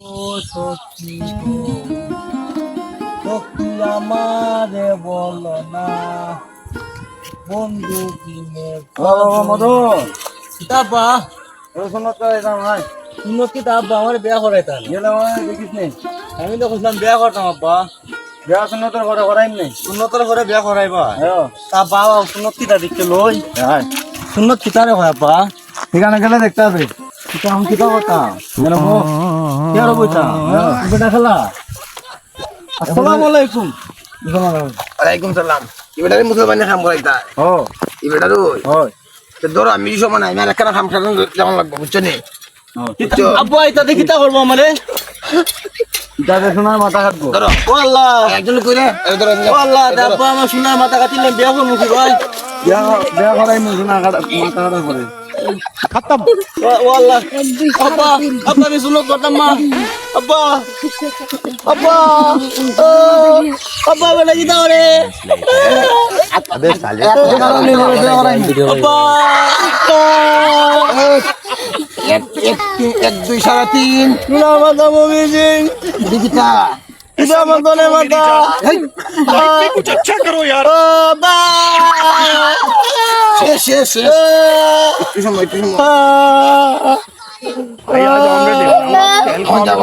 ও সখী গো, সখী আমারে বলো না, বন্ধু কিনে মদন কিতাবা রসুনত এটা ভাই উন্নত কিতাবা আমার বিয়া করাইতাম। গেলে দেখিস নেই আমি তো খুঁজলাম বিয়া করতাম আব্বা। বিয়া সুন্নতর ঘরে করাই নেই উন্নতর ঘরে বিয়া করাইবা হ্যাঁ তা বাবা উন্নত কিতা দেখতে লই হ্যাঁ উন্নত কিতারে হয় আব্বা। সেখানে গেলে দেখতে হবে কিতা আমি কিতা করতাম গেলে কে আর বইতা বেটা খেলা। আসসালামু আলাইকুম। ওয়ালাইকুম সালাম। ইবেটারে মুসলমানে কাম করাইতা ও ইবেটার হয় ধরো আমি সমান নাই আমার একটা কাম সারান যেমন লাগবে বুঝছো নি বুঝছো আব্বা এটা দেখি তা করবো আমারে। যাদের শোনার মাথা কাটবো ধরো ও আল্লাহ, একজন কইরে ধরো ও আল্লাহ, আব্বা আমার সোনার মাথা কাটিলাম বিয়া করবো কি ভাই? বিয়া বিয়া করাই নেই শোনা মাথা কাটার পরে ও আল্লাহ, আব্বা আব্বা আমি শুনো করতাম মা। আব্বা আব্বা ও আব্বা বেটা কি দাও রে আব্বা। এক দুই সাড়ে তিন সোনার মাথা মমি সিং দিদিটা কিসা মতনে মাথা ও বা শেষ শেষ শেষ একটু সময়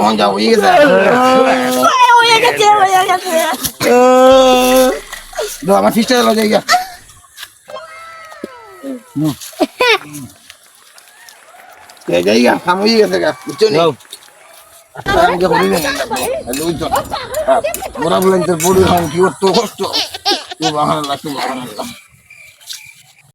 হন যাও হয়ে গেছে আমার ফিসটা গেল যাই যাইগা কাম হয়ে গেছে গা বুঝছো নি আমি যে করি না মোরা বলেন তোর বড় কি করতো কষ্ট তো বাহার লাগতো